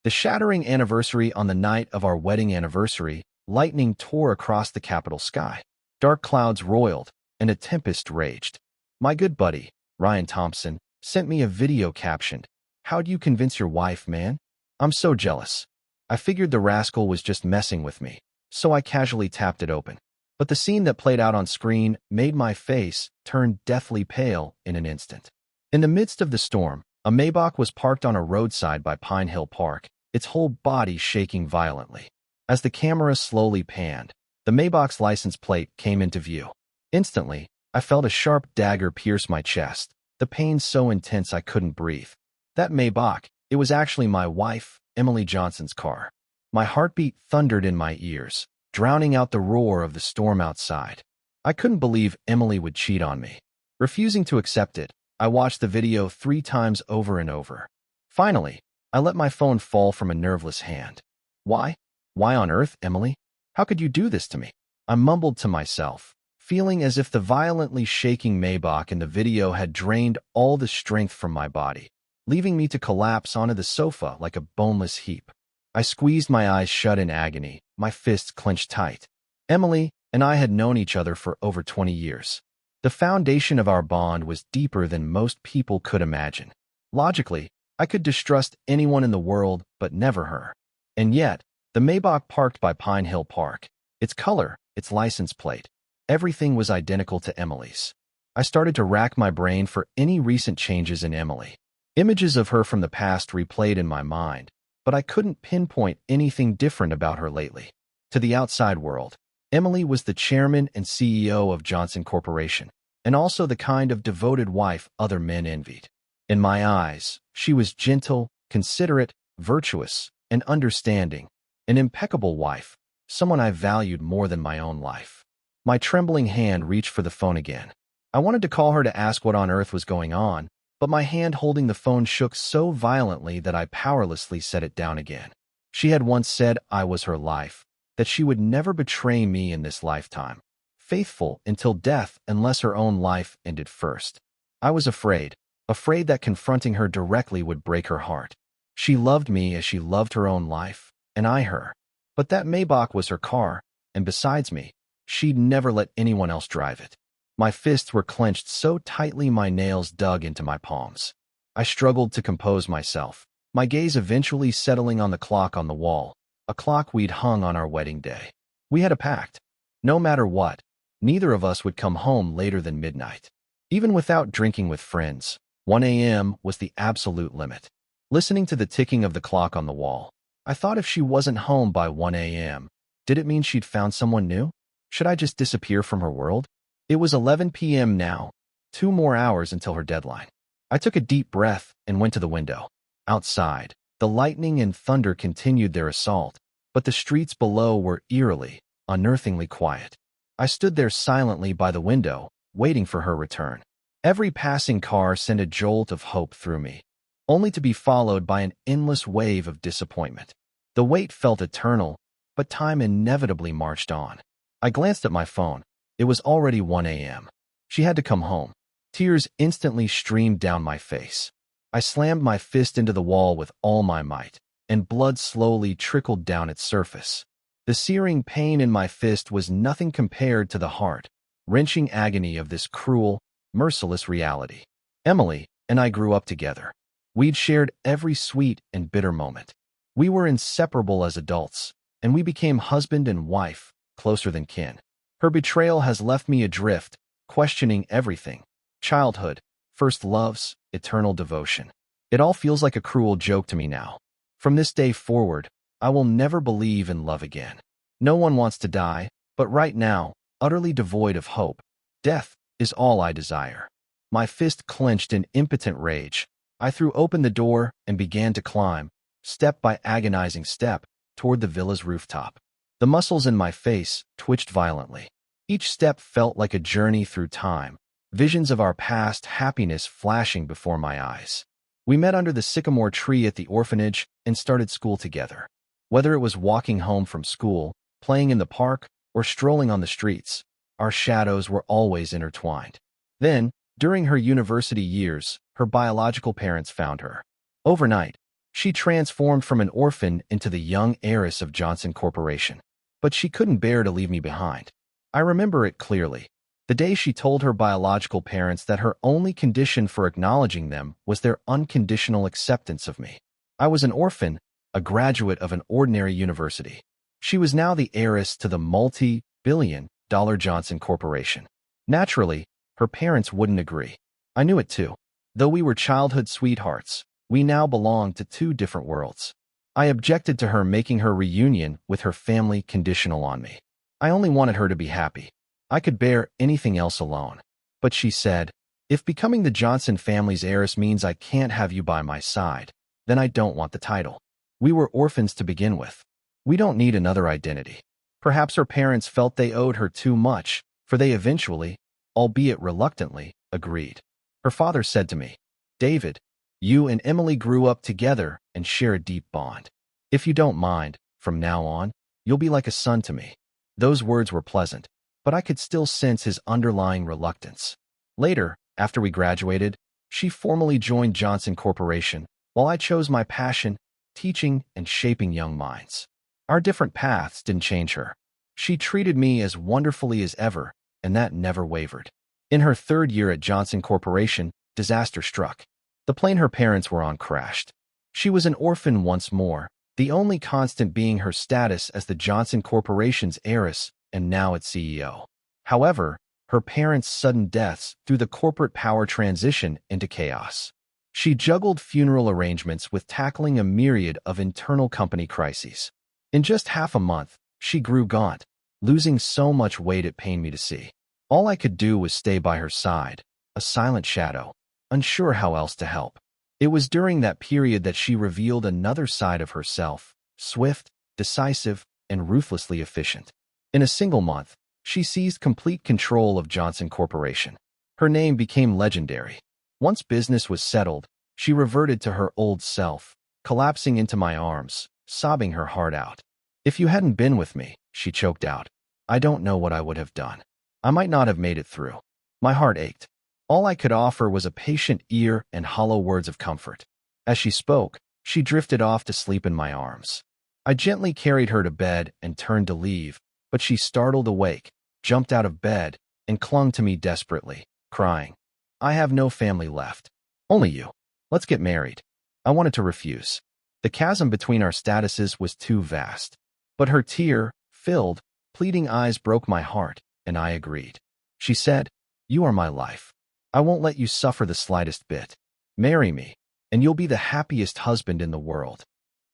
The shattering anniversary on the night of our wedding anniversary, lightning tore across the capital sky. Dark clouds roiled, and a tempest raged. My good buddy, Ryan Thompson, sent me a video captioned, "How'd you convince your wife, man? I'm so jealous." I figured the rascal was just messing with me, so I casually tapped it open. But the scene that played out on screen made my face turn deathly pale in an instant. In the midst of the storm, a Maybach was parked on a roadside by Pine Hill Park, its whole body shaking violently. As the camera slowly panned, the Maybach's license plate came into view. Instantly, I felt a sharp dagger pierce my chest, the pain so intense I couldn't breathe. That Maybach, it was actually my wife, Emily Johnson's car. My heartbeat thundered in my ears, drowning out the roar of the storm outside. I couldn't believe Emily would cheat on me. Refusing to accept it, I watched the video 3 times over and over. Finally, I let my phone fall from a nerveless hand. Why? Why on earth, Emily? How could you do this to me? I mumbled to myself, feeling as if the violently shaking Maybach in the video had drained all the strength from my body, leaving me to collapse onto the sofa like a boneless heap. I squeezed my eyes shut in agony, my fists clenched tight. Emily and I had known each other for over 20 years. The foundation of our bond was deeper than most people could imagine. Logically, I could distrust anyone in the world, but never her. And yet, the Maybach parked by Pine Hill Park, its color, its license plate, everything was identical to Emily's. I started to rack my brain for any recent changes in Emily. Images of her from the past replayed in my mind, but I couldn't pinpoint anything different about her lately. To the outside world, Emily was the chairman and CEO of Johnson Corporation, and also the kind of devoted wife other men envied. In my eyes, she was gentle, considerate, virtuous, and understanding, an impeccable wife, someone I valued more than my own life. My trembling hand reached for the phone again. I wanted to call her to ask what on earth was going on, but my hand holding the phone shook so violently that I powerlessly set it down again. She had once said I was her life, that she would never betray me in this lifetime, faithful until death unless her own life ended first. I was afraid that confronting her directly would break her heart. She loved me as she loved her own life, and I her. But that Maybach was her car, and besides me, she'd never let anyone else drive it. My fists were clenched so tightly my nails dug into my palms. I struggled to compose myself, my gaze eventually settling on the clock on the wall, a clock we'd hung on our wedding day. We had a pact. No matter what, neither of us would come home later than midnight. Even without drinking with friends, 1 a.m. was the absolute limit. Listening to the ticking of the clock on the wall, I thought if she wasn't home by 1 a.m., did it mean she'd found someone new? Should I just disappear from her world? It was 11 p.m. now, 2 more hours until her deadline. I took a deep breath and went to the window. Outside, the lightning and thunder continued their assault, but the streets below were eerily, unearthingly quiet. I stood there silently by the window, waiting for her return. Every passing car sent a jolt of hope through me, only to be followed by an endless wave of disappointment. The wait felt eternal, but time inevitably marched on. I glanced at my phone. It was already 1 a.m. She had to come home. Tears instantly streamed down my face. I slammed my fist into the wall with all my might, and blood slowly trickled down its surface. The searing pain in my fist was nothing compared to the heart-wrenching agony of this cruel, merciless reality. Emily and I grew up together. We'd shared every sweet and bitter moment. We were inseparable as adults, and we became husband and wife, closer than kin. Her betrayal has left me adrift, questioning everything. Childhood, first loves, eternal devotion. It all feels like a cruel joke to me now. From this day forward, I will never believe in love again. No one wants to die, but right now, utterly devoid of hope, death is all I desire. My fist clenched in impotent rage. I threw open the door and began to climb, step by agonizing step, toward the villa's rooftop. The muscles in my face twitched violently. Each step felt like a journey through time, visions of our past happiness flashing before my eyes. We met under the sycamore tree at the orphanage and started school together. Whether it was walking home from school, playing in the park, or strolling on the streets, our shadows were always intertwined. Then, during her university years, her biological parents found her. Overnight, She transformed from an orphan into the young heiress of Johnson Corporation. But she couldn't bear to leave me behind. I remember it clearly. The day she told her biological parents that her only condition for acknowledging them was their unconditional acceptance of me. I was an orphan, a graduate of an ordinary university. She was now the heiress to the multi-billion-dollar Johnson Corporation. Naturally, her parents wouldn't agree. I knew it too. Though we were childhood sweethearts, we now belonged to two different worlds. I objected to her making her reunion with her family conditional on me. I only wanted her to be happy. I could bear anything else alone. But she said, if becoming the Johnson family's heiress means I can't have you by my side, then I don't want the title. We were orphans to begin with. We don't need another identity. Perhaps her parents felt they owed her too much, for they eventually, albeit reluctantly, agreed. Her father said to me, David, you and Emily grew up together and share a deep bond. If you don't mind, from now on, you'll be like a son to me. Those words were pleasant, but I could still sense his underlying reluctance. Later, after we graduated, she formally joined Johnson Corporation, while I chose my passion, teaching and shaping young minds. Our different paths didn't change her. She treated me as wonderfully as ever, and that never wavered. In her third year at Johnson Corporation, disaster struck. The plane her parents were on crashed. She was an orphan once more, the only constant being her status as the Johnson Corporation's heiress and now its CEO. However, her parents' sudden deaths threw the corporate power transition into chaos. She juggled funeral arrangements with tackling a myriad of internal company crises. In just half a month, she grew gaunt, losing so much weight it pained me to see. All I could do was stay by her side, a silent shadow, unsure how else to help. It was during that period that she revealed another side of herself, swift, decisive, and ruthlessly efficient. In a single month, she seized complete control of Johnson Corporation. Her name became legendary. Once business was settled, she reverted to her old self, collapsing into my arms, sobbing her heart out. If you hadn't been with me, she choked out, I don't know what I would have done. I might not have made it through. My heart ached. All I could offer was a patient ear and hollow words of comfort. As she spoke, she drifted off to sleep in my arms. I gently carried her to bed and turned to leave, but she startled awake, jumped out of bed, and clung to me desperately, crying, I have no family left. Only you. Let's get married. I wanted to refuse. The chasm between our statuses was too vast. But her tear-filled, pleading eyes broke my heart, and I agreed. She said, you are my life. I won't let you suffer the slightest bit. Marry me, and you'll be the happiest husband in the world.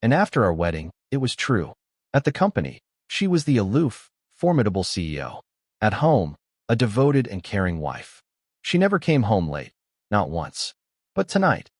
And after our wedding, it was true. At the company, she was the aloof, formidable CEO. At home, a devoted and caring wife. She never came home late, not once. But tonight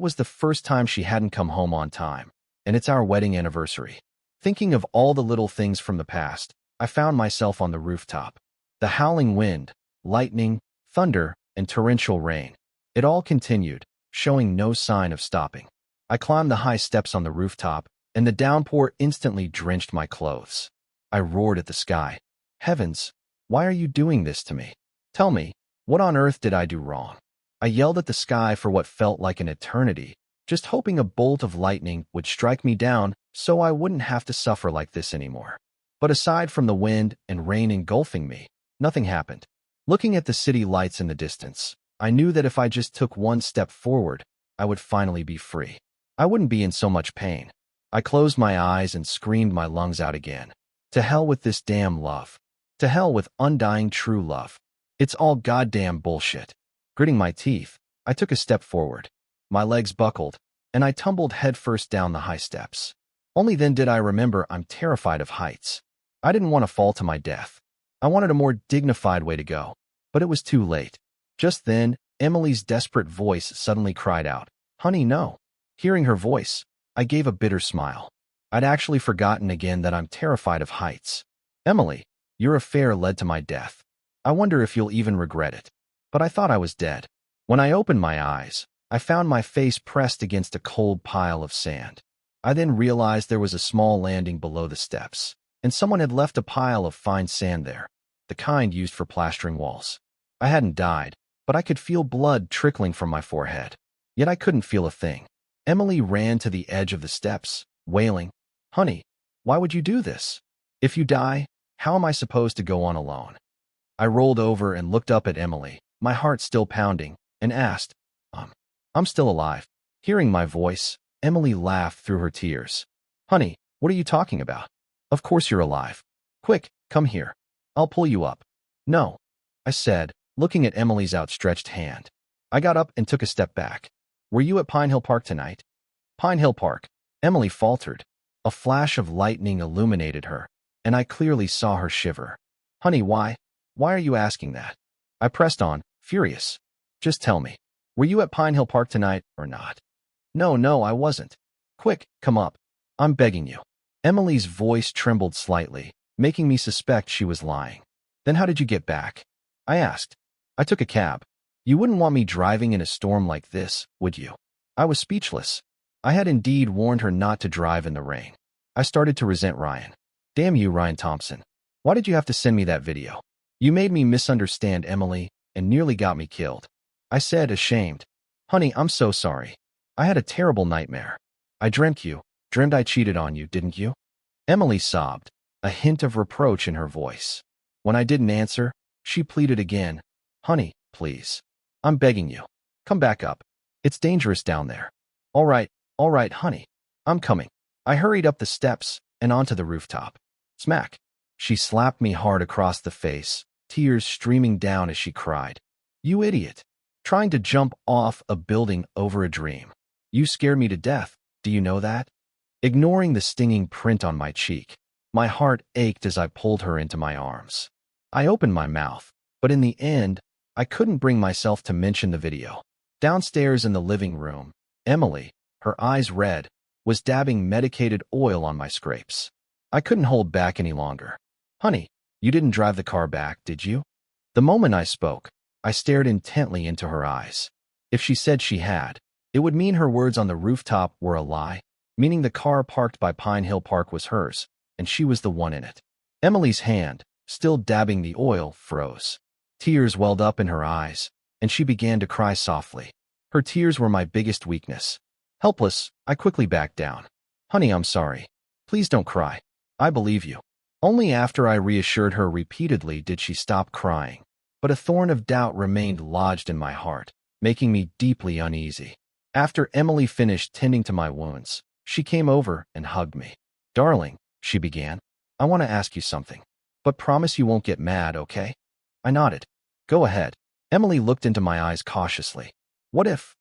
was the first time she hadn't come home on time, and it's our wedding anniversary. Thinking of all the little things from the past, I found myself on the rooftop. The howling wind, lightning, thunder, and torrential rain. It all continued, showing no sign of stopping. I climbed the high steps on the rooftop, and the downpour instantly drenched my clothes. I roared at the sky. Heavens, why are you doing this to me? Tell me, what on earth did I do wrong? I yelled at the sky for what felt like an eternity, just hoping a bolt of lightning would strike me down so I wouldn't have to suffer like this anymore. But aside from the wind and rain engulfing me, nothing happened. Looking at the city lights in the distance, I knew that if I just took one step forward, I would finally be free. I wouldn't be in so much pain. I closed my eyes and screamed my lungs out again. To hell with this damn love. To hell with undying true love. It's all goddamn bullshit. Gritting my teeth, I took a step forward. My legs buckled, and I tumbled headfirst down the high steps. Only then did I remember I'm terrified of heights. I didn't want to fall to my death. I wanted a more dignified way to go, but it was too late. Just then, Emily's desperate voice suddenly cried out, Honey, no. Hearing her voice, I gave a bitter smile. I'd actually forgotten again that I'm terrified of heights. Emily, your affair led to my death. I wonder if you'll even regret it. But I thought I was dead. When I opened my eyes, I found my face pressed against a cold pile of sand. I then realized there was a small landing below the steps, and someone had left a pile of fine sand there, the kind used for plastering walls. I hadn't died, but I could feel blood trickling from my forehead. Yet I couldn't feel a thing. Emily ran to the edge of the steps, wailing, "Honey, why would you do this? If you die, how am I supposed to go on alone?" I rolled over and looked up at Emily, my heart still pounding, and asked, I'm still alive." Hearing my voice, Emily laughed through her tears. "Honey, what are you talking about? Of course you're alive. Quick, come here. I'll pull you up." "No," I said, looking at Emily's outstretched hand. I got up and took a step back. "Were you at Pine Hill Park tonight?" "Pine Hill Park," Emily faltered. A flash of lightning illuminated her, and I clearly saw her shiver. "Honey, why? Why are you asking that?" I pressed on, furious. "Just tell me. Were you at Pine Hill Park tonight or not?" No, I wasn't." "Quick, come up. I'm begging you." Emily's voice trembled slightly, making me suspect she was lying. "Then how did you get back?" I asked. "I took a cab." "You wouldn't want me driving in a storm like this, would you?" I was speechless. I had indeed warned her not to drive in the rain. I started to resent Ryan. "Damn you, Ryan Thompson. Why did you have to send me that video? You made me misunderstand Emily and nearly got me killed." I said, ashamed. "Honey, I'm so sorry. I had a terrible nightmare. I dreamt I cheated on you, didn't you?" Emily sobbed, a hint of reproach in her voice. When I didn't answer, she pleaded again. "Honey, please. I'm begging you. Come back up. It's dangerous down there." All right, honey. I'm coming." I hurried up the steps and onto the rooftop. Smack. She slapped me hard across the face, tears streaming down as she cried. "You idiot. Trying to jump off a building over a dream. You scare me to death, do you know that?" Ignoring the stinging print on my cheek, my heart ached as I pulled her into my arms. I opened my mouth, but in the end, I couldn't bring myself to mention the video. Downstairs in the living room, Emily, her eyes red, was dabbing medicated oil on my scrapes. I couldn't hold back any longer. "Honey, you didn't drive the car back, did you?" The moment I spoke, I stared intently into her eyes. If she said she had, it would mean her words on the rooftop were a lie, meaning the car parked by Pine Hill Park was hers, and she was the one in it. Emily's hand, still dabbing the oil, froze. Tears welled up in her eyes, and she began to cry softly. Her tears were my biggest weakness. Helpless, I quickly backed down. "Honey, I'm sorry. Please don't cry. I believe you." Only after I reassured her repeatedly did she stop crying, but a thorn of doubt remained lodged in my heart, making me deeply uneasy. After Emily finished tending to my wounds, she came over and hugged me. "Darling," she began, "I want to ask you something. But promise you won't get mad, okay?" I nodded. "Go ahead." Emily looked into my eyes cautiously. What if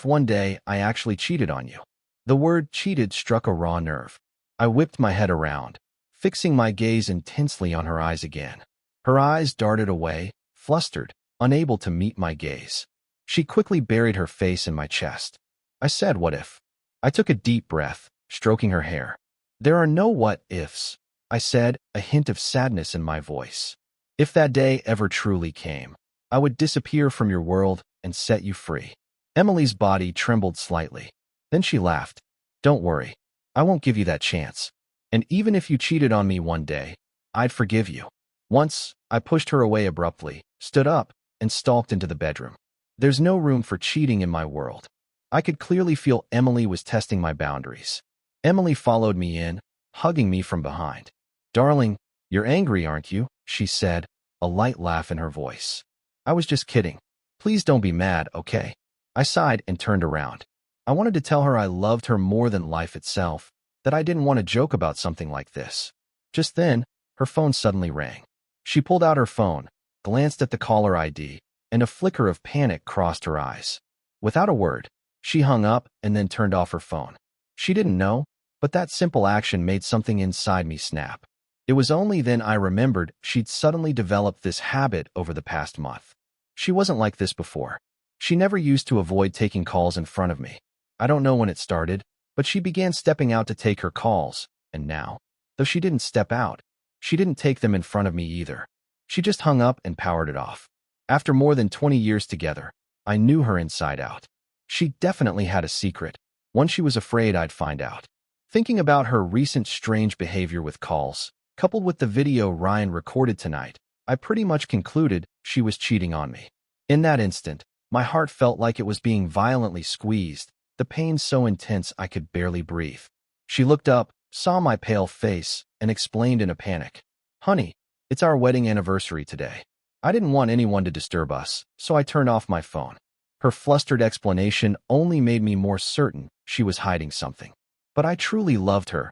one day I actually cheated on you?" The word cheated struck a raw nerve. I whipped my head around, fixing my gaze intensely on her eyes again. Her eyes darted away, flustered, unable to meet my gaze. She quickly buried her face in my chest. I said, "What if?" I took a deep breath, stroking her hair. "There are no what ifs," I said, a hint of sadness in my voice. "If that day ever truly came, I would disappear from your world and set you free." Emily's body trembled slightly. Then she laughed. "Don't worry. I won't give you that chance. And even if you cheated on me one day, I'd forgive you." Once, I pushed her away abruptly, stood up, and stalked into the bedroom. There's no room for cheating in my world. I could clearly feel Emily was testing my boundaries. Emily followed me in, hugging me from behind. "Darling, you're angry, aren't you?" she said, a light laugh in her voice. "I was just kidding. Please don't be mad, okay?" I sighed and turned around. I wanted to tell her I loved her more than life itself, that I didn't want to joke about something like this. Just then, her phone suddenly rang. She pulled out her phone, glanced at the caller ID, and a flicker of panic crossed her eyes. Without a word, she hung up and then turned off her phone. She didn't know, but that simple action made something inside me snap. It was only then I remembered she'd suddenly developed this habit over the past month. She wasn't like this before. She never used to avoid taking calls in front of me. I don't know when it started, but she began stepping out to take her calls, and now, though she didn't step out, she didn't take them in front of me either. She just hung up and powered it off. After more than 20 years together, I knew her inside out. She definitely had a secret, one she was afraid I'd find out. Thinking about her recent strange behavior with calls, coupled with the video Ryan recorded tonight, I pretty much concluded she was cheating on me. In that instant, my heart felt like it was being violently squeezed, the pain so intense I could barely breathe. She looked up, saw my pale face, and explained in a panic. Honey, it's our wedding anniversary today. I didn't want anyone to disturb us, so I turned off my phone. Her flustered explanation only made me more certain she was hiding something. But I truly loved her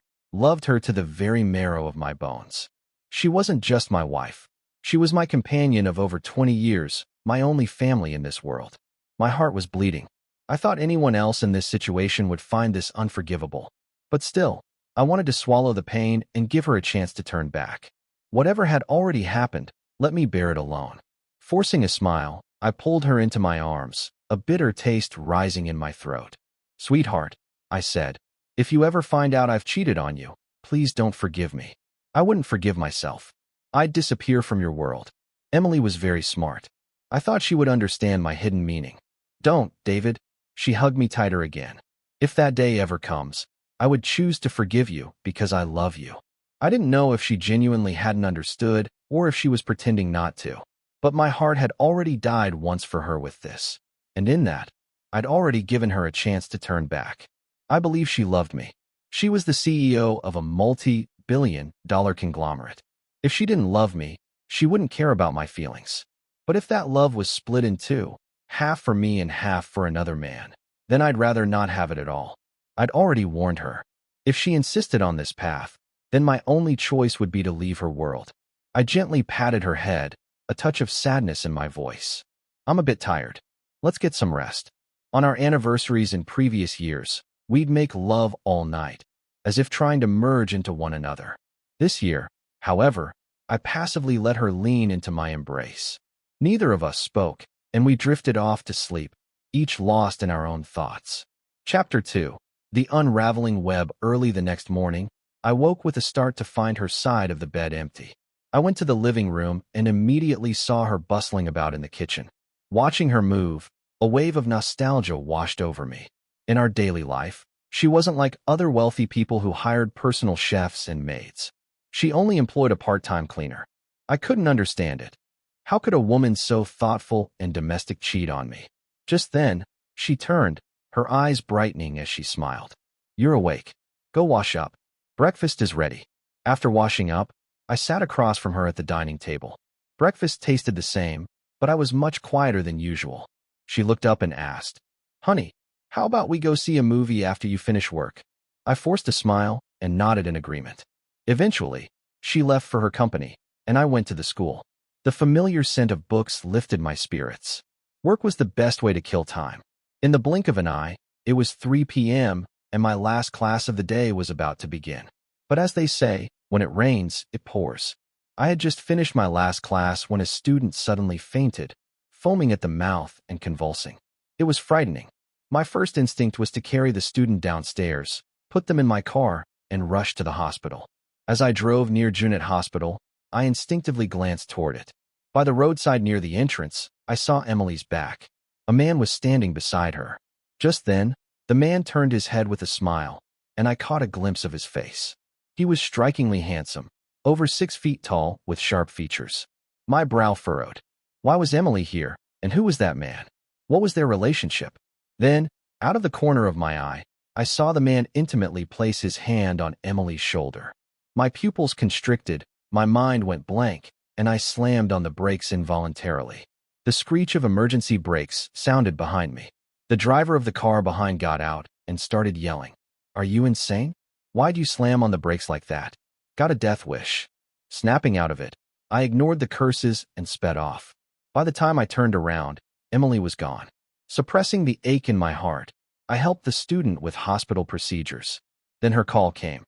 to the very marrow of my bones. She wasn't just my wife. She was my companion of over 20 years, my only family in this world. My heart was bleeding. I thought anyone else in this situation would find this unforgivable. But still, I wanted to swallow the pain and give her a chance to turn back. Whatever had already happened, let me bear it alone. Forcing a smile, I pulled her into my arms, a bitter taste rising in my throat. Sweetheart, I said, if you ever find out I've cheated on you, please don't forgive me. I wouldn't forgive myself. I'd disappear from your world. Emily was very smart. I thought she would understand my hidden meaning. Don't, David. She hugged me tighter again. If that day ever comes, I would choose to forgive you because I love you. I didn't know if she genuinely hadn't understood or if she was pretending not to. But my heart had already died once for her with this. And in that, I'd already given her a chance to turn back. I believe she loved me. She was the CEO of a multi-billion-dollar conglomerate. If she didn't love me, she wouldn't care about my feelings. But if that love was split in two, half for me and half for another man, then I'd rather not have it at all. I'd already warned her. If she insisted on this path, then my only choice would be to leave her world. I gently patted her head, a touch of sadness in my voice. I'm a bit tired. Let's get some rest. On our anniversaries in previous years, we'd make love all night, as if trying to merge into one another. This year, however, I passively let her lean into my embrace. Neither of us spoke, and we drifted off to sleep, each lost in our own thoughts. Chapter 2. The Unraveling Web. Early the next morning, I woke with a start to find her side of the bed empty. I went to the living room and immediately saw her bustling about in the kitchen. Watching her move, a wave of nostalgia washed over me. In our daily life, she wasn't like other wealthy people who hired personal chefs and maids. She only employed a part-time cleaner. I couldn't understand it. How could a woman so thoughtful and domestic cheat on me? Just then, she turned, her eyes brightening as she smiled. You're awake. Go wash up. Breakfast is ready. After washing up, I sat across from her at the dining table. Breakfast tasted the same, but I was much quieter than usual. She looked up and asked, Honey, how about we go see a movie after you finish work? I forced a smile and nodded in agreement. Eventually, she left for her company, and I went to the school. The familiar scent of books lifted my spirits. Work was the best way to kill time. In the blink of an eye, it was 3 p.m., and my last class of the day was about to begin. But as they say, when it rains, it pours. I had just finished my last class when a student suddenly fainted, foaming at the mouth and convulsing. It was frightening. My first instinct was to carry the student downstairs, put them in my car, and rush to the hospital. As I drove near Junet Hospital, I instinctively glanced toward it. By the roadside near the entrance, I saw Emily's back. A man was standing beside her. Just then, the man turned his head with a smile, and I caught a glimpse of his face. He was strikingly handsome, over 6 feet tall, with sharp features. My brow furrowed. Why was Emily here, and who was that man? What was their relationship? Then, out of the corner of my eye, I saw the man intimately place his hand on Emily's shoulder. My pupils constricted, my mind went blank, and I slammed on the brakes involuntarily. The screech of emergency brakes sounded behind me. The driver of the car behind got out and started yelling. Are you insane? Why'd you slam on the brakes like that? Got a death wish. Snapping out of it, I ignored the curses and sped off. By the time I turned around, Emily was gone. Suppressing the ache in my heart, I helped the student with hospital procedures. Then her call came.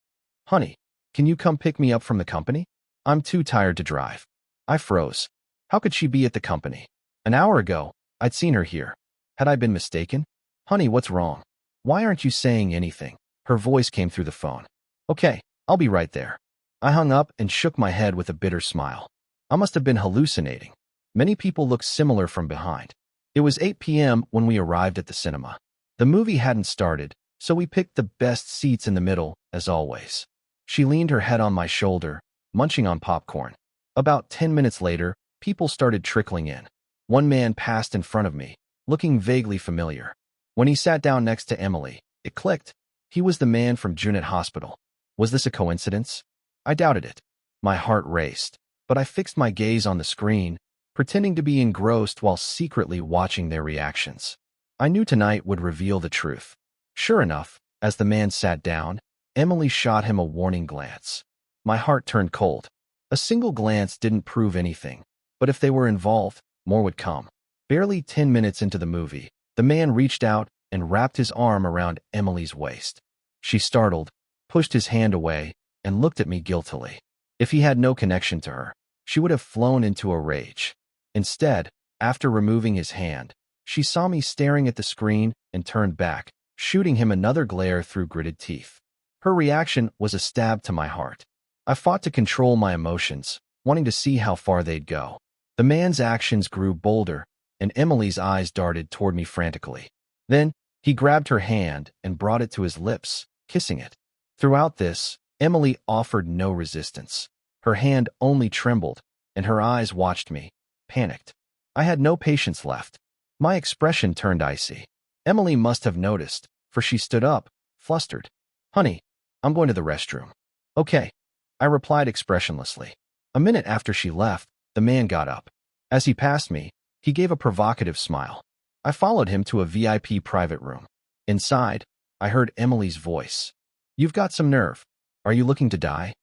Honey, can you come pick me up from the company? I'm too tired to drive. I froze. How could she be at the company? An hour ago, I'd seen her here. Had I been mistaken? Honey, what's wrong? Why aren't you saying anything? Her voice came through the phone. Okay, I'll be right there. I hung up and shook my head with a bitter smile. I must have been hallucinating. Many people looked similar from behind. It was 8 p.m. when we arrived at the cinema. The movie hadn't started, so we picked the best seats in the middle, as always. She leaned her head on my shoulder, munching on popcorn. About 10 minutes later, people started trickling in. One man passed in front of me, looking vaguely familiar. When he sat down next to Emily, it clicked. He was the man from Junet Hospital. Was this a coincidence? I doubted it. My heart raced, but I fixed my gaze on the screen, pretending to be engrossed while secretly watching their reactions. I knew tonight would reveal the truth. Sure enough, as the man sat down, Emily shot him a warning glance. My heart turned cold. A single glance didn't prove anything, but if they were involved, more would come. Barely 10 minutes into the movie, the man reached out and wrapped his arm around Emily's waist. She startled, pushed his hand away, and looked at me guiltily. If he had no connection to her, she would have flown into a rage. Instead, after removing his hand, she saw me staring at the screen and turned back, shooting him another glare through gritted teeth. Her reaction was a stab to my heart. I fought to control my emotions, wanting to see how far they'd go. The man's actions grew bolder, and Emily's eyes darted toward me frantically. Then, he grabbed her hand and brought it to his lips, kissing it. Throughout this, Emily offered no resistance. Her hand only trembled, and her eyes watched me, panicked. I had no patience left. My expression turned icy. Emily must have noticed, for she stood up, flustered. "Honey, I'm going to the restroom." "Okay," I replied expressionlessly. A minute after she left, the man got up. As he passed me, he gave a provocative smile. I followed him to a VIP private room. Inside, I heard Emily's voice. "You've got some nerve. Are you looking to die?"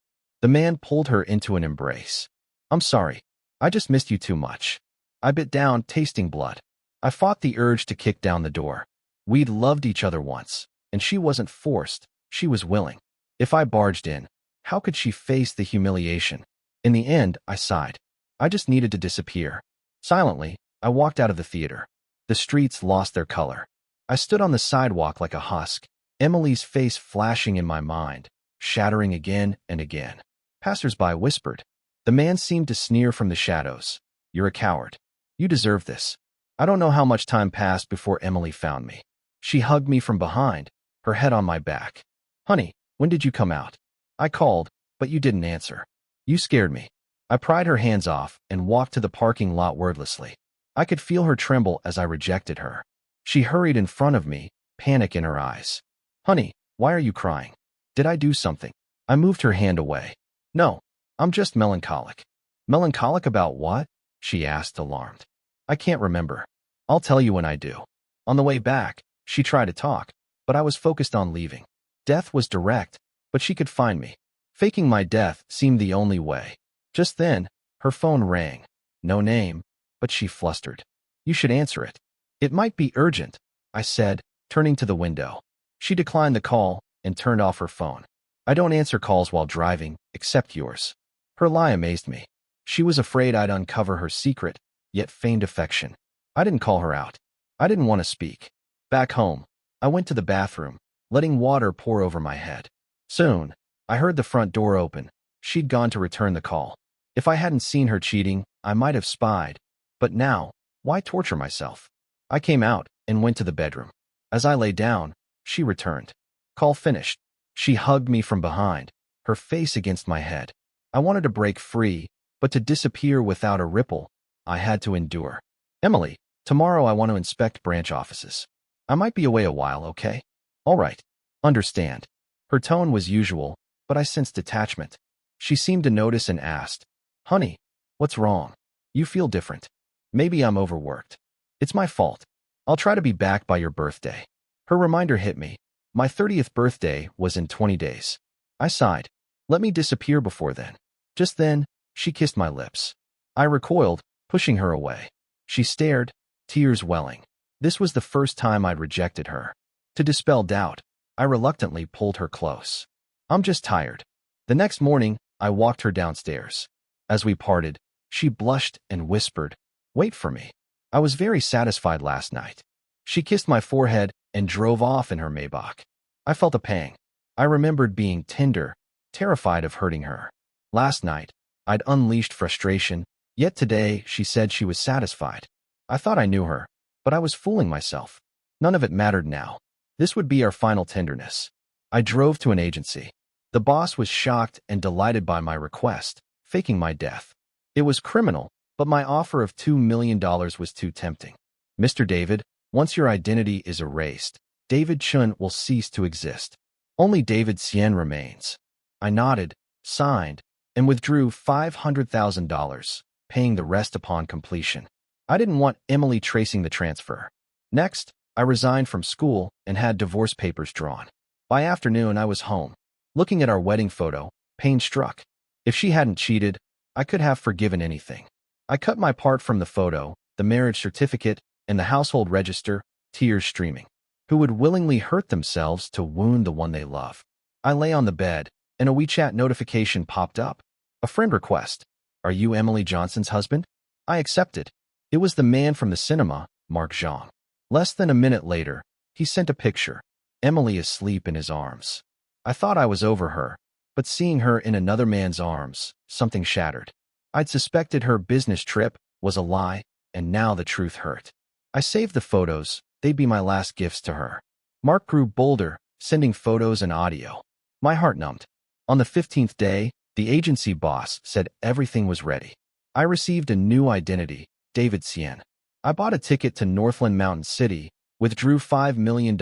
The man pulled her into an embrace. "I'm sorry. I just missed you too much." I bit down, tasting blood. I fought the urge to kick down the door. We'd loved each other once, and she wasn't forced, she was willing. If I barged in, how could she face the humiliation? In the end, I sighed. I just needed to disappear. Silently, I walked out of the theater. The streets lost their color. I stood on the sidewalk like a husk, Emily's face flashing in my mind, shattering again and again. Passers-by whispered. The man seemed to sneer from the shadows. "You're a coward. You deserve this." I don't know how much time passed before Emily found me. She hugged me from behind, her head on my back. "Honey, when did you come out? I called, but you didn't answer. You scared me." I pried her hands off and walked to the parking lot wordlessly. I could feel her tremble as I rejected her. She hurried in front of me, panic in her eyes. "Honey, why are you crying? Did I do something?" I moved her hand away. "No, I'm just melancholic." "Melancholic about what?" she asked, alarmed. "I can't remember. I'll tell you when I do." On the way back, she tried to talk, but I was focused on leaving. Death was direct, but she could find me. Faking my death seemed the only way. Just then, her phone rang. No name, but she flustered. "You should answer it." "It might be urgent," I said, turning to the window. She declined the call and turned off her phone. "I don't answer calls while driving, except yours." Her lie amazed me. She was afraid I'd uncover her secret, yet feigned affection. I didn't call her out. I didn't want to speak. Back home, I went to the bathroom, letting water pour over my head. Soon, I heard the front door open. She'd gone to return the call. If I hadn't seen her cheating, I might have spied. But now, why torture myself? I came out and went to the bedroom. As I lay down, she returned. Call finished. She hugged me from behind, her face against my head. I wanted to break free, but to disappear without a ripple, I had to endure. "Emily, tomorrow I want to inspect branch offices. I might be away a while, okay?" "All right. Understand." Her tone was usual, but I sensed detachment. She seemed to notice and asked, "Honey, what's wrong? You feel different." "Maybe I'm overworked." "It's my fault. I'll try to be back by your birthday." Her reminder hit me. My 30th birthday was in 20 days. I sighed. Let me disappear before then. Just then, she kissed my lips. I recoiled, pushing her away. She stared, tears welling. This was the first time I'd rejected her. To dispel doubt, I reluctantly pulled her close. "I'm just tired." The next morning, I walked her downstairs. As we parted, she blushed and whispered, "Wait for me. I was very satisfied last night." She kissed my forehead and drove off in her Maybach. I felt a pang. I remembered being tender, terrified of hurting her. Last night, I'd unleashed frustration, yet today she said she was satisfied. I thought I knew her, but I was fooling myself. None of it mattered now. This would be our final tenderness. I drove to an agency. The boss was shocked and delighted by my request, faking my death. It was criminal, but my offer of $2 million was too tempting. "Mr. David, Once your identity is erased, David Chun will cease to exist. Only David Sien remains. I nodded, signed, and withdrew $500,000, paying the rest upon completion. I didn't want Emily tracing the transfer. Next, I resigned from school and had divorce papers drawn. By afternoon, I was home. Looking at our wedding photo, pain struck. If she hadn't cheated, I could have forgiven anything. I cut my part from the photo, the marriage certificate, and the household register, tears streaming. Who would willingly hurt themselves to wound the one they love? I lay on the bed, and a WeChat notification popped up. A friend request. Are you Emily Johnson's husband? I accepted. It was the man from the cinema, Mark Zhang. Less than a minute later, he sent a picture. Emily asleep in his arms. I thought I was over her, but seeing her in another man's arms, something shattered. I'd suspected her business trip was a lie, and now the truth hurt. I saved the photos. They'd be my last gifts to her. Mark grew bolder, sending photos and audio. My heart numbed. On the 15th day, the agency boss said everything was ready. I received a new identity, David Sien. I bought a ticket to Northland Mountain City, withdrew $5 million,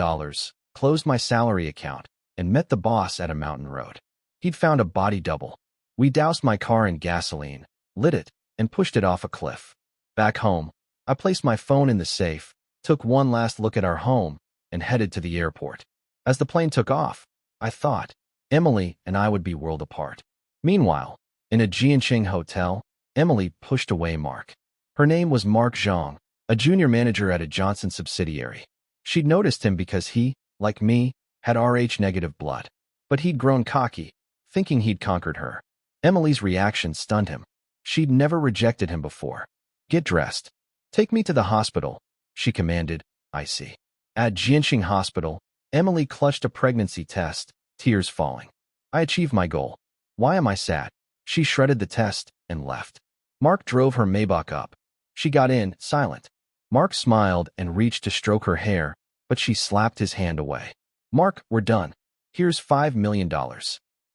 closed my salary account, and met the boss at a mountain road. He'd found a body double. We doused my car in gasoline, lit it, and pushed it off a cliff. Back home, I placed my phone in the safe, took one last look at our home, and headed to the airport. As the plane took off, I thought Emily and I would be world apart. Meanwhile, in a Jianqing hotel, Emily pushed away Mark. Her name was Mark Zhang, a junior manager at a Johnson subsidiary. She'd noticed him because he, like me, had Rh-negative blood. But he'd grown cocky, thinking he'd conquered her. Emily's reaction stunned him. She'd never rejected him before. Get dressed. Take me to the hospital, she commanded. I see. At Jianqing Hospital, Emily clutched a pregnancy test, tears falling. I achieved my goal. Why am I sad? She shredded the test and left. Mark drove her Maybach up. She got in, silent. Mark smiled and reached to stroke her hair, but she slapped his hand away. Mark, we're done. Here's $5 million.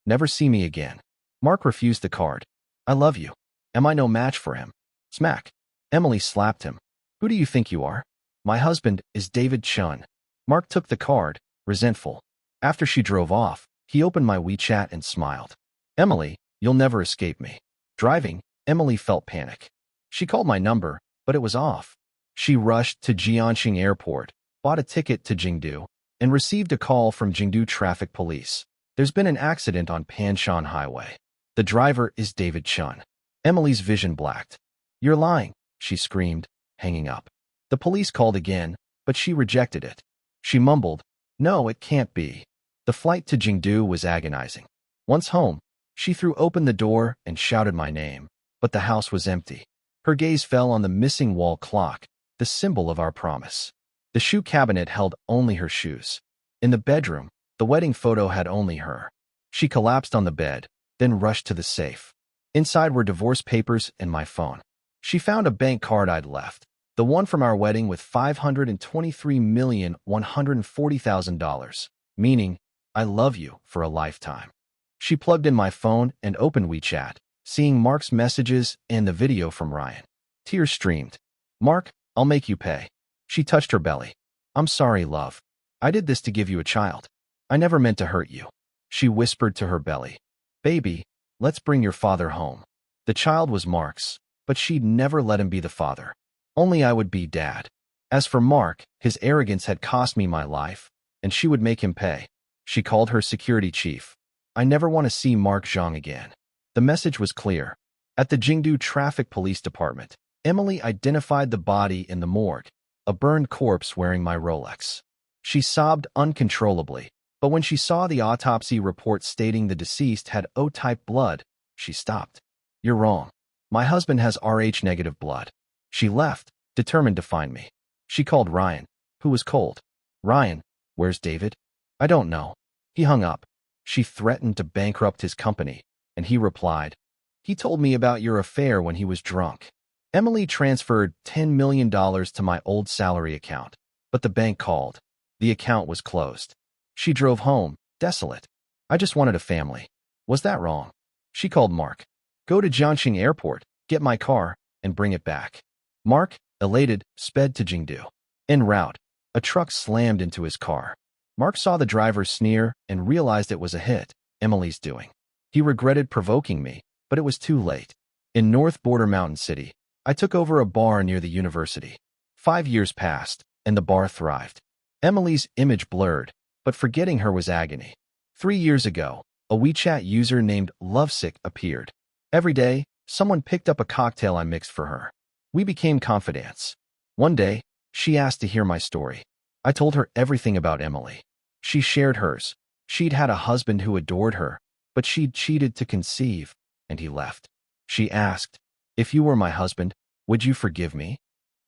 Never see me again. Mark refused the card. I love you. Am I no match for him? Smack. Emily slapped him. Who do you think you are? My husband is David Chun. Mark took the card, resentful. After she drove off, he opened my WeChat and smiled. Emily, you'll never escape me. Driving, Emily felt panic. She called my number, but it was off. She rushed to Jianqing Airport, bought a ticket to Jingdu, and received a call from Jingdu Traffic Police. There's been an accident on Panshan Highway. The driver is David Chun. Emily's vision blacked. You're lying, she screamed, hanging up. The police called again, but she rejected it. She mumbled, no, it can't be. The flight to Jingdu was agonizing. Once home, she threw open the door and shouted my name, but the house was empty. Her gaze fell on the missing wall clock, the symbol of our promise. The shoe cabinet held only her shoes. In the bedroom, the wedding photo had only her. She collapsed on the bed, then rushed to the safe. Inside were divorce papers and my phone. She found a bank card I'd left, the one from our wedding with $523,140,000, meaning, I love you for a lifetime. She plugged in my phone and opened WeChat, seeing Mark's messages and the video from Ryan. Tears streamed. Mark, I'll make you pay. She touched her belly. I'm sorry, love. I did this to give you a child. I never meant to hurt you. She whispered to her belly. Baby, let's bring your father home. The child was Mark's, but she'd never let him be the father. Only I would be dad. As for Mark, his arrogance had cost me my life, and she would make him pay. She called her security chief. I never want to see Mark Zhang again. The message was clear. At the Jingdu Traffic Police Department, Emily identified the body in the morgue, a burned corpse wearing my Rolex. She sobbed uncontrollably, but when she saw the autopsy report stating the deceased had O-type blood, she stopped. You're wrong. My husband has Rh-negative blood. She left, determined to find me. She called Ryan, who was cold. Ryan, where's David? I don't know. He hung up. She threatened to bankrupt his company, and he replied, he told me about your affair when he was drunk. Emily transferred $10 million to my old salary account, but the bank called. The account was closed. She drove home, desolate. I just wanted a family. Was that wrong? She called Mark. Go to Jianqing Airport, get my car, and bring it back. Mark, elated, sped to Jingdu. En route, a truck slammed into his car. Mark saw the driver sneer and realized it was a hit, Emily's doing. He regretted provoking me, but it was too late. In North Border Mountain City, I took over a bar near the university. 5 years passed, and the bar thrived. Emily's image blurred, but forgetting her was agony. 3 years ago, a WeChat user named Lovesick appeared. Every day, someone picked up a cocktail I mixed for her. We became confidants. One day, she asked to hear my story. I told her everything about Emily. She shared hers. She'd had a husband who adored her, but she'd cheated to conceive, and he left. She asked, "If you were my husband, would you forgive me?"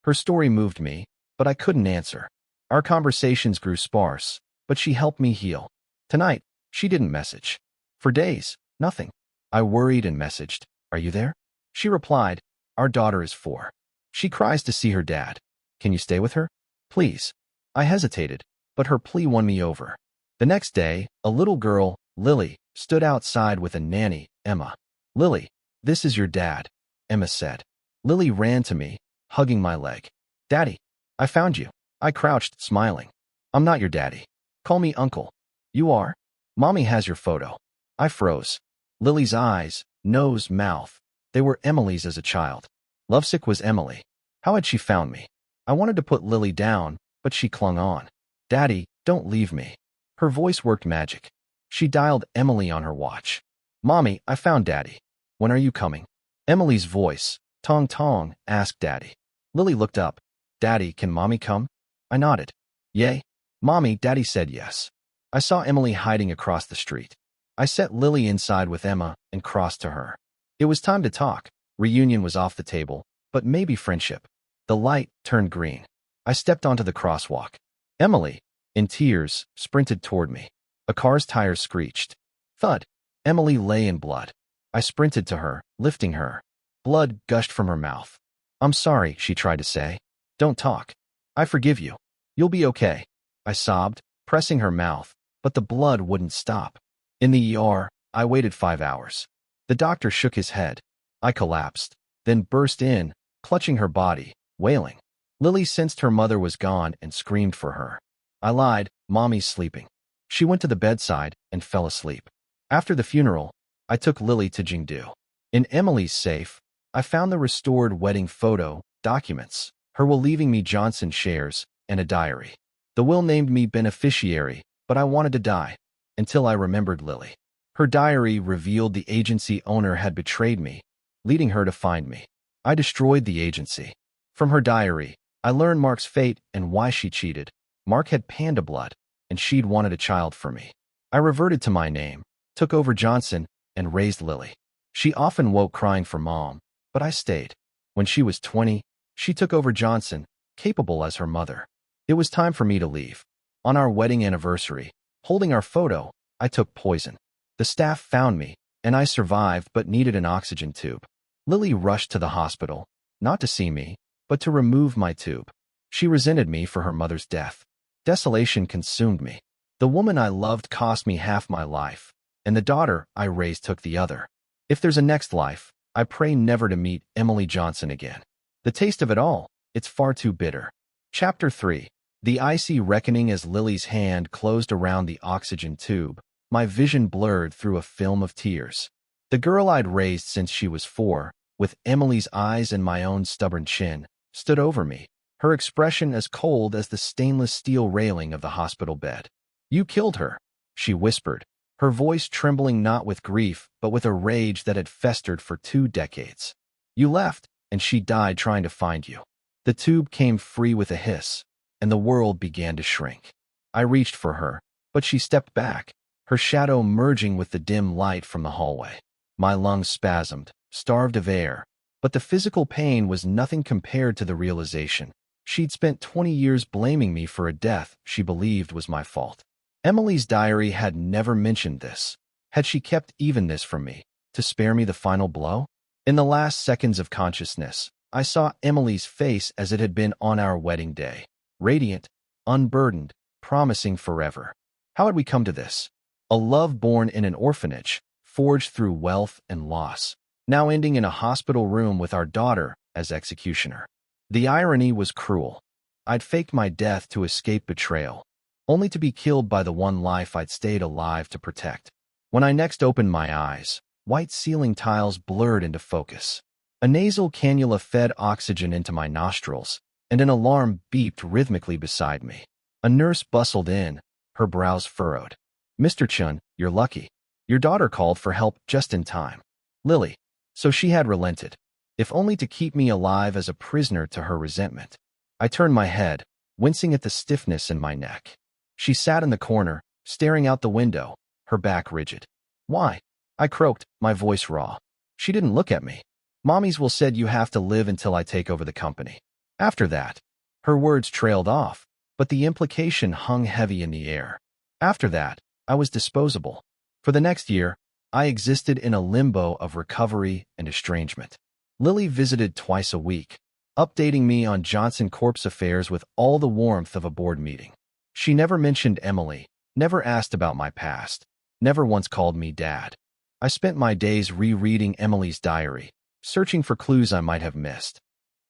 Her story moved me, but I couldn't answer. Our conversations grew sparse, but she helped me heal. Tonight, she didn't message. For days, nothing. I worried and messaged, "Are you there?" She replied, "Our daughter is 4. She cries to see her dad. Can you stay with her? Please." I hesitated, but her plea won me over. The next day, a little girl, Lily, stood outside with a nanny, Emma. "Lily, this is your dad," Emma said. Lily ran to me, hugging my leg. "Daddy, I found you." I crouched, smiling. "I'm not your daddy. Call me uncle." "You are? Mommy has your photo." I froze. Lily's eyes, nose, mouth, they were Emily's as a child. Lovesick was Emily. How had she found me? I wanted to put Lily down, but she clung on. "Daddy, don't leave me." Her voice worked magic. She dialed Emily on her watch. "Mommy, I found Daddy. When are you coming?" Emily's voice, Tong Tong, asked Daddy. Lily looked up. "Daddy, can Mommy come?" I nodded. "Yay." "Mommy," Daddy said yes. I saw Emily hiding across the street. I set Lily inside with Emma and crossed to her. It was time to talk. Reunion was off the table, but maybe friendship. The light turned green. I stepped onto the crosswalk. Emily, in tears, sprinted toward me. A car's tires screeched. Thud. Emily lay in blood. I sprinted to her, lifting her. Blood gushed from her mouth. "I'm sorry," she tried to say. "Don't talk. I forgive you. You'll be okay." I sobbed, pressing her mouth, but the blood wouldn't stop. In the ER, I waited 5 hours. The doctor shook his head. I collapsed, then burst in, clutching her body, wailing. Lily sensed her mother was gone and screamed for her. I lied, "Mommy's sleeping." She went to the bedside and fell asleep. After the funeral, I took Lily to Jingdu. In Emily's safe, I found the restored wedding photo, documents, her will leaving me Johnson shares, and a diary. The will named me beneficiary, but I wanted to die, until I remembered Lily. Her diary revealed the agency owner had betrayed me, leading her to find me. I destroyed the agency. From her diary, I learned Mark's fate and why she cheated. Mark had panda blood, and she'd wanted a child for me. I reverted to my name, took over Johnson, and raised Lily. She often woke crying for Mom, but I stayed. When she was 20, she took over Johnson, capable as her mother. It was time for me to leave. On our wedding anniversary, holding our photo, I took poison. The staff found me, and I survived but needed an oxygen tube. Lily rushed to the hospital, not to see me, but to remove my tube. She resented me for her mother's death. Desolation consumed me. The woman I loved cost me half my life, and the daughter I raised took the other. If there's a next life, I pray never to meet Emily Johnson again. The taste of it all, it's far too bitter. Chapter 3. The icy reckoning. As Lily's hand closed around the oxygen tube, my vision blurred through a film of tears. The girl I'd raised since she was 4, with Emily's eyes and my own stubborn chin, stood over me, her expression as cold as the stainless steel railing of the hospital bed. "You killed her," she whispered, her voice trembling not with grief but with a rage that had festered for 2 decades. "You left, and she died trying to find you." The tube came free with a hiss, and the world began to shrink. I reached for her, but she stepped back, her shadow merging with the dim light from the hallway. My lungs spasmed, starved of air, but the physical pain was nothing compared to the realization. She'd spent 20 years blaming me for a death she believed was my fault. Emily's diary had never mentioned this. Had she kept even this from me, to spare me the final blow? In the last seconds of consciousness, I saw Emily's face as it had been on our wedding day. Radiant, unburdened, promising forever. How had we come to this? A love born in an orphanage, forged through wealth and loss, now ending in a hospital room with our daughter as executioner. The irony was cruel. I'd faked my death to escape betrayal, only to be killed by the one life I'd stayed alive to protect. When I next opened my eyes, white ceiling tiles blurred into focus. A nasal cannula fed oxygen into my nostrils, and an alarm beeped rhythmically beside me. A nurse bustled in, her brows furrowed. "Mr. Chun, you're lucky. Your daughter called for help just in time." Lily. So she had relented, if only to keep me alive as a prisoner to her resentment. I turned my head, wincing at the stiffness in my neck. She sat in the corner, staring out the window, her back rigid. "Why?" I croaked, my voice raw. She didn't look at me. "Mommy's will said you have to live until I take over the company. After that." Her words trailed off, but the implication hung heavy in the air. After that, I was disposable. For the next year, I existed in a limbo of recovery and estrangement. Lily visited twice a week, updating me on Johnson Corp's affairs with all the warmth of a board meeting. She never mentioned Emily, never asked about my past, never once called me Dad. I spent my days rereading Emily's diary, searching for clues I might have missed.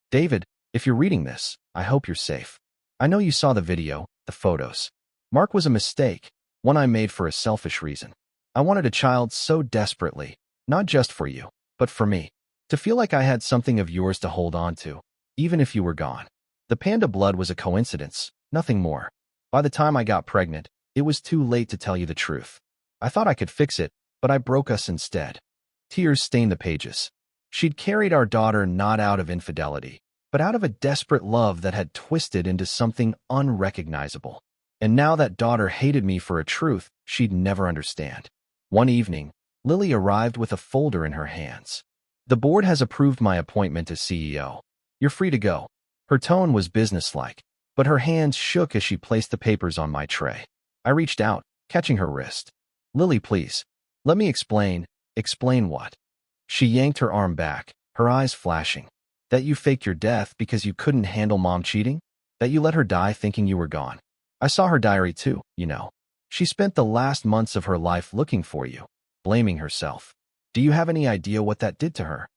David, if you're reading this, I hope you're safe. I know you saw the video, the photos. Mark was a mistake, one I made for a selfish reason. I wanted a child so desperately, not just for you, but for me. To feel like I had something of yours to hold on to, even if you were gone. The panda blood was a coincidence, nothing more. By the time I got pregnant, it was too late to tell you the truth. I thought I could fix it, but I broke us instead. Tears stained the pages. She'd carried our daughter not out of infidelity, but out of a desperate love that had twisted into something unrecognizable. And now that daughter hated me for a truth she'd never understand. One evening, Lily arrived with a folder in her hands. "The board has approved my appointment as CEO. You're free to go." Her tone was businesslike, but her hands shook as she placed the papers on my tray. I reached out, catching her wrist. "Lily, please. Let me explain." "Explain what?" She yanked her arm back, her eyes flashing. "That you faked your death because you couldn't handle Mom cheating? That you let her die thinking you were gone? I saw her diary too, you know. She spent the last months of her life looking for you, blaming herself. Do you have any idea what that did to her?"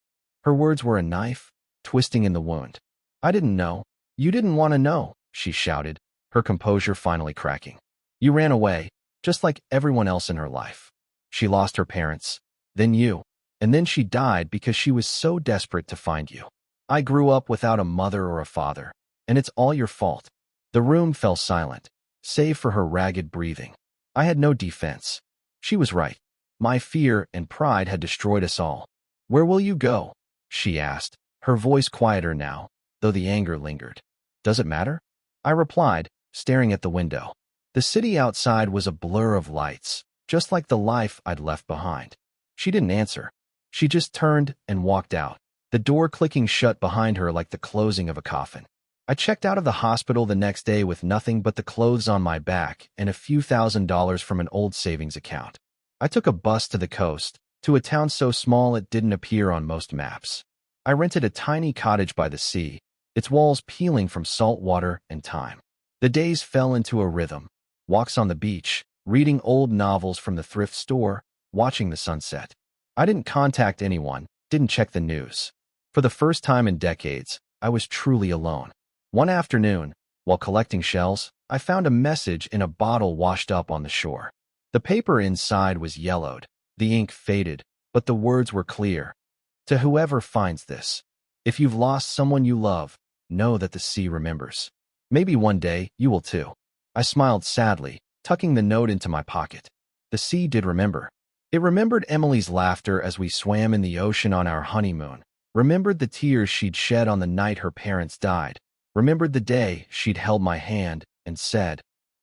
Her words were a knife, twisting in the wound. "I didn't know. You didn't want to know," she shouted, her composure finally cracking. "You ran away, just like everyone else in her life. She lost her parents, then you, and then she died because she was so desperate to find you. I grew up without a mother or a father, and it's all your fault." The room fell silent, save for her ragged breathing. I had no defense. She was right. My fear and pride had destroyed us all. "Where will you go?" she asked, her voice quieter now, though the anger lingered. "Does it matter?" I replied, staring at the window. The city outside was a blur of lights, just like the life I'd left behind. She didn't answer. She just turned and walked out, the door clicking shut behind her like the closing of a coffin. I checked out of the hospital the next day with nothing but the clothes on my back and a few $1,000s from an old savings account. I took a bus to the coast, to a town so small it didn't appear on most maps. I rented a tiny cottage by the sea, its walls peeling from salt water and time. The days fell into a rhythm. Walks on the beach, reading old novels from the thrift store, watching the sunset. I didn't contact anyone, didn't check the news. For the first time in decades, I was truly alone. One afternoon, while collecting shells, I found a message in a bottle washed up on the shore. The paper inside was yellowed, the ink faded, but the words were clear. "To whoever finds this, if you've lost someone you love, know that the sea remembers. Maybe one day you will too." I smiled sadly, tucking the note into my pocket. The sea did remember. It remembered Emily's laughter as we swam in the ocean on our honeymoon, remembered the tears she'd shed on the night her parents died, remembered the day she'd held my hand and said,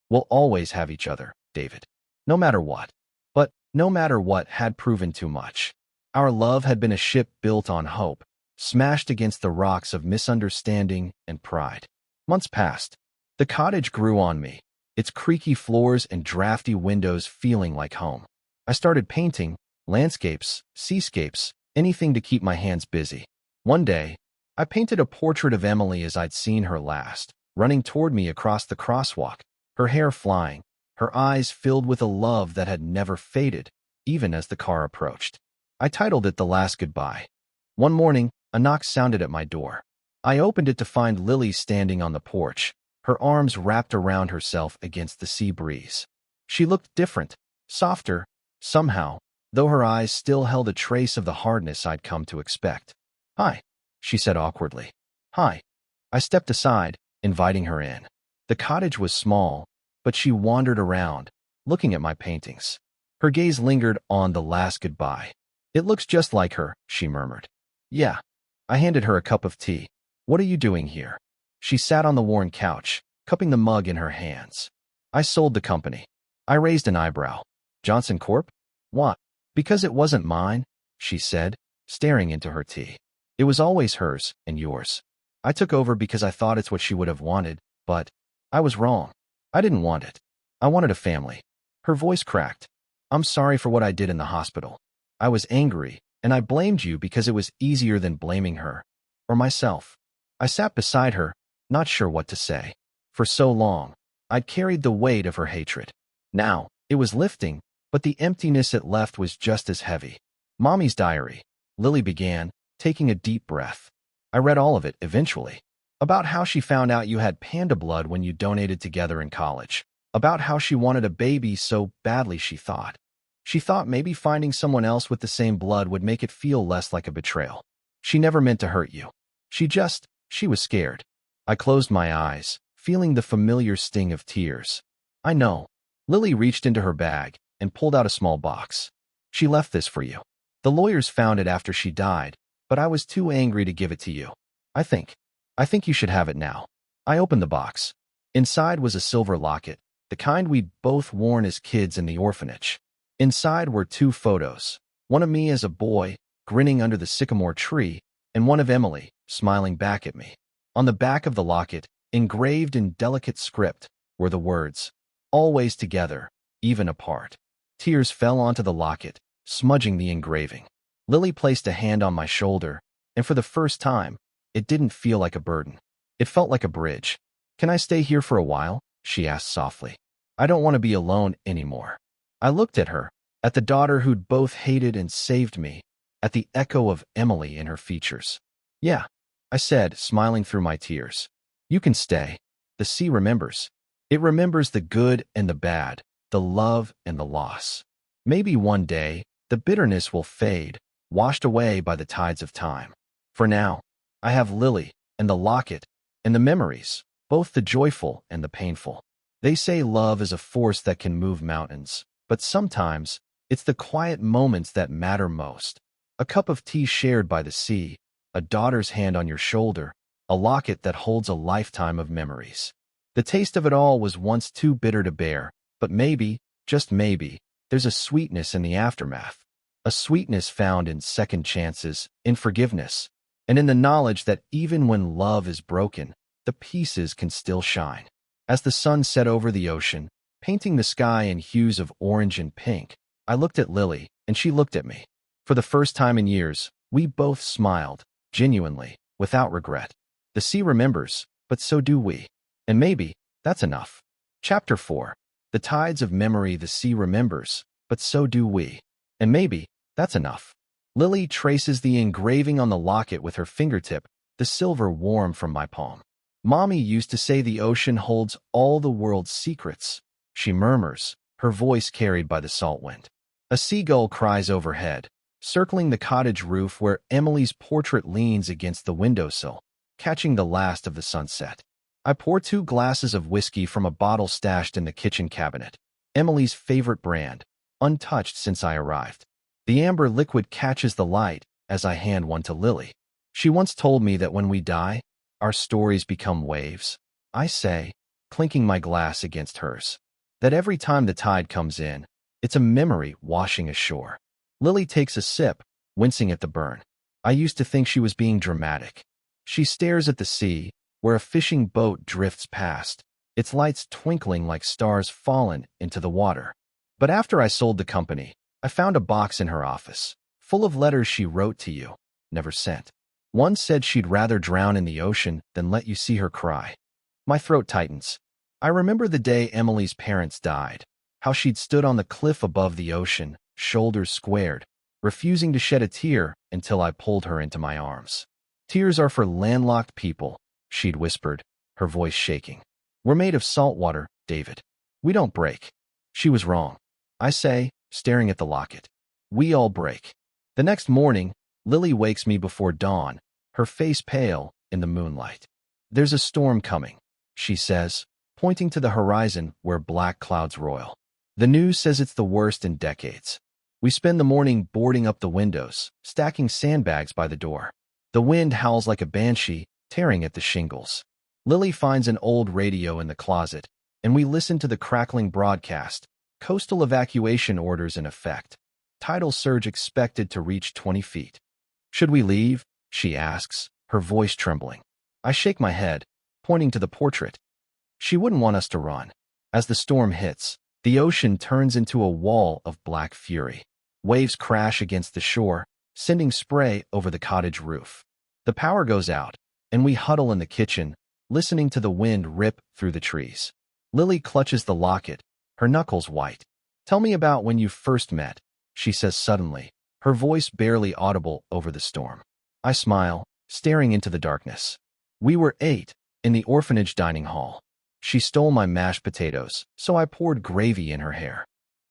"We'll always have each other, David. No matter what." But no matter what had proven too much. Our love had been a ship built on hope, smashed against the rocks of misunderstanding and pride. Months passed. The cottage grew on me, its creaky floors and drafty windows feeling like home. I started painting, landscapes, seascapes, anything to keep my hands busy. One day, I painted a portrait of Emily as I'd seen her last, running toward me across the crosswalk, her hair flying, her eyes filled with a love that had never faded, even as the car approached. I titled it The Last Goodbye. One morning, a knock sounded at my door. I opened it to find Lily standing on the porch, her arms wrapped around herself against the sea breeze. She looked different, softer, somehow, though her eyes still held a trace of the hardness I'd come to expect. "Hi," she said awkwardly. "Hi." I stepped aside, inviting her in. The cottage was small, but she wandered around, looking at my paintings. Her gaze lingered on the last goodbye. "It looks just like her," she murmured. "Yeah." I handed her a cup of tea. "What are you doing here?" She sat on the worn couch, cupping the mug in her hands. "I sold the company." I raised an eyebrow. "Johnson Corp? What?" "Because it wasn't mine," she said, staring into her tea. "It was always hers and yours. I took over because I thought it's what she would have wanted, but I was wrong. I didn't want it. I wanted a family." Her voice cracked. "I'm sorry for what I did in the hospital. I was angry, and I blamed you because it was easier than blaming her. Or myself." I sat beside her, not sure what to say. For so long, I'd carried the weight of her hatred. Now, it was lifting, but the emptiness it left was just as heavy. "Mommy's diary," Lily began, taking a deep breath. "I read all of it, eventually. About how she found out you had panda blood when you donated together in college. About how she wanted a baby so badly she thought. She thought maybe finding someone else with the same blood would make it feel less like a betrayal. She never meant to hurt you. She was scared." I closed my eyes, feeling the familiar sting of tears. "I know." Lily reached into her bag and pulled out a small box. "She left this for you. The lawyers found it after she died, but I was too angry to give it to you. I think you should have it now." I opened the box. Inside was a silver locket, the kind we'd both worn as kids in the orphanage. Inside were 2 photos, one of me as a boy, grinning under the sycamore tree, and one of Emily, smiling back at me. On the back of the locket, engraved in delicate script, were the words, "Always together, even apart." Tears fell onto the locket, smudging the engraving. Lily placed a hand on my shoulder, and for the first time, it didn't feel like a burden. It felt like a bridge. "Can I stay here for a while?" she asked softly. "I don't want to be alone anymore." I looked at her, at the daughter who'd both hated and saved me, at the echo of Emily in her features. "Yeah," I said, smiling through my tears. "You can stay. The sea remembers. It remembers the good and the bad, the love and the loss. Maybe one day, the bitterness will fade, washed away by the tides of time. For now, I have Lily and the locket and the memories, both the joyful and the painful. They say love is a force that can move mountains, but sometimes it's the quiet moments that matter most. A cup of tea shared by the sea, a daughter's hand on your shoulder, a locket that holds a lifetime of memories. The taste of it all was once too bitter to bear, but maybe, just maybe, there's a sweetness in the aftermath. A sweetness found in second chances, in forgiveness, and in the knowledge that even when love is broken, the pieces can still shine." As the sun set over the ocean, painting the sky in hues of orange and pink, I looked at Lily, and she looked at me. For the first time in years, we both smiled, genuinely, without regret. The sea remembers, but so do we. And maybe that's enough. Chapter 4. The tides of memory. The sea remembers, but so do we. And maybe that's enough. Lily traces the engraving on the locket with her fingertip, the silver warm from my palm. "Mommy used to say the ocean holds all the world's secrets," she murmurs, her voice carried by the salt wind. A seagull cries overhead, circling the cottage roof where Emily's portrait leans against the windowsill, catching the last of the sunset. I pour 2 glasses of whiskey from a bottle stashed in the kitchen cabinet, Emily's favorite brand, untouched since I arrived. The amber liquid catches the light as I hand one to Lily. "She once told me that when we die, our stories become waves," I say, clinking my glass against hers. "That every time the tide comes in, it's a memory washing ashore." Lily takes a sip, wincing at the burn. I used to think she was being dramatic. She stares at the sea, where a fishing boat drifts past, its lights twinkling like stars fallen into the water. But after I sold the company, I found a box in her office, full of letters she wrote to you, never sent. One said she'd rather drown in the ocean than let you see her cry. My throat tightens. I remember the day Emily's parents died, how she'd stood on the cliff above the ocean, shoulders squared, refusing to shed a tear until I pulled her into my arms. "Tears are for landlocked people," she'd whispered, her voice shaking. We're made of salt water, David. We don't break. She was wrong, I say, staring at the locket. We all break. The next morning, Lily wakes me before dawn, her face pale in the moonlight. There's a storm coming, she says, pointing to the horizon where black clouds roil. The news says it's the worst in decades. We spend the morning boarding up the windows, stacking sandbags by the door. The wind howls like a banshee, tearing at the shingles. Lily finds an old radio in the closet, and we listen to the crackling broadcast. Coastal evacuation orders in effect. Tidal surge expected to reach 20 feet. Should we leave? She asks, her voice trembling. I shake my head, pointing to the portrait. She wouldn't want us to run. As the storm hits, the ocean turns into a wall of black fury. Waves crash against the shore, sending spray over the cottage roof. The power goes out, and we huddle in the kitchen, listening to the wind rip through the trees. Lily clutches the locket, her knuckles white. Tell me about when you first met, she says suddenly, her voice barely audible over the storm. I smile, staring into the darkness. We were 8, in the orphanage dining hall. She stole my mashed potatoes, so I poured gravy in her hair.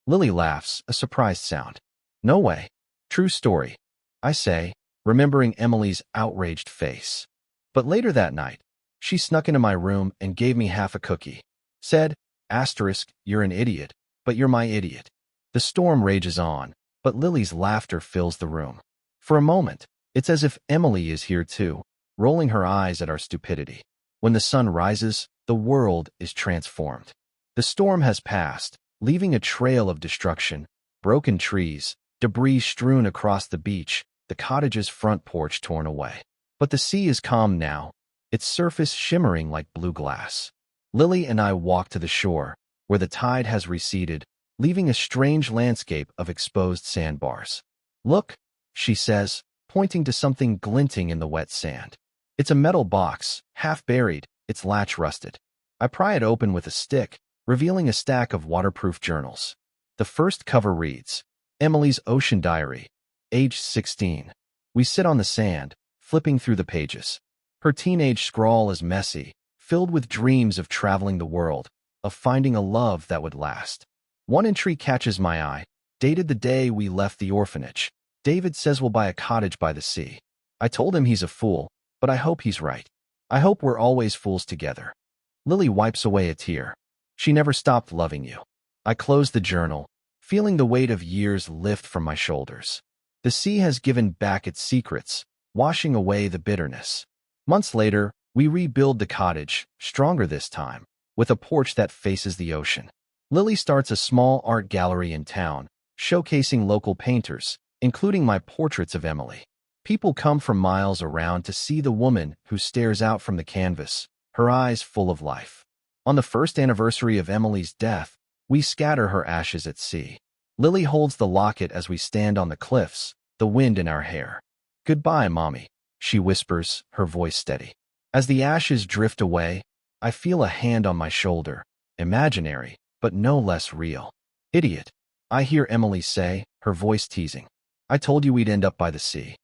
Lily laughs, a surprised sound. No way. True story, I say, remembering Emily's outraged face. But later that night, she snuck into my room and gave me half a cookie. Said, "You're an idiot, but you're my idiot." The storm rages on, but Lily's laughter fills the room. For a moment, it's as if Emily is here too, rolling her eyes at our stupidity. When the sun rises, the world is transformed. The storm has passed, leaving a trail of destruction, broken trees, debris strewn across the beach, the cottage's front porch torn away. But the sea is calm now, its surface shimmering like blue glass. Lily and I walk to the shore, where the tide has receded, leaving a strange landscape of exposed sandbars. Look, she says, pointing to something glinting in the wet sand. It's a metal box, half buried, its latch rusted. I pry it open with a stick, revealing a stack of waterproof journals. The first cover reads, Emily's Ocean Diary, age 16. We sit on the sand, flipping through the pages. Her teenage scrawl is messy, filled with dreams of traveling the world, of finding a love that would last. One entry catches my eye, dated the day we left the orphanage. David says we'll buy a cottage by the sea. I told him he's a fool, but I hope he's right. I hope we're always fools together. Lily wipes away a tear. She never stopped loving you. I close the journal, feeling the weight of years lift from my shoulders. The sea has given back its secrets, washing away the bitterness. Months later, we rebuild the cottage, stronger this time, with a porch that faces the ocean. Lily starts a small art gallery in town, showcasing local painters, including my portraits of Emily. People come from miles around to see the woman who stares out from the canvas, her eyes full of life. On the first anniversary of Emily's death, we scatter her ashes at sea. Lily holds the locket as we stand on the cliffs, the wind in our hair. Goodbye, Mommy, she whispers, her voice steady. As the ashes drift away, I feel a hand on my shoulder, imaginary, but no less real. Idiot, I hear Emily say, her voice teasing. I told you we'd end up by the sea.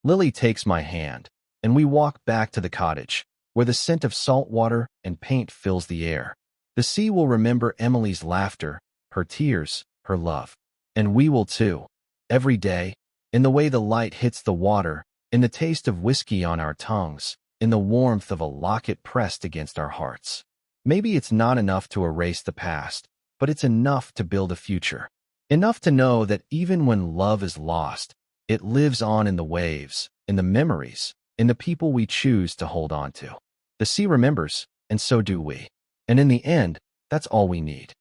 Lily takes my hand, and we walk back to the cottage, where the scent of salt water and paint fills the air. The sea will remember Emily's laughter, her tears, her love. And we will too. Every day, in the way the light hits the water, in the taste of whiskey on our tongues, in the warmth of a locket pressed against our hearts. Maybe it's not enough to erase the past, but it's enough to build a future. Enough to know that even when love is lost, it lives on in the waves, in the memories, in the people we choose to hold on to. The sea remembers, and so do we. And in the end, that's all we need.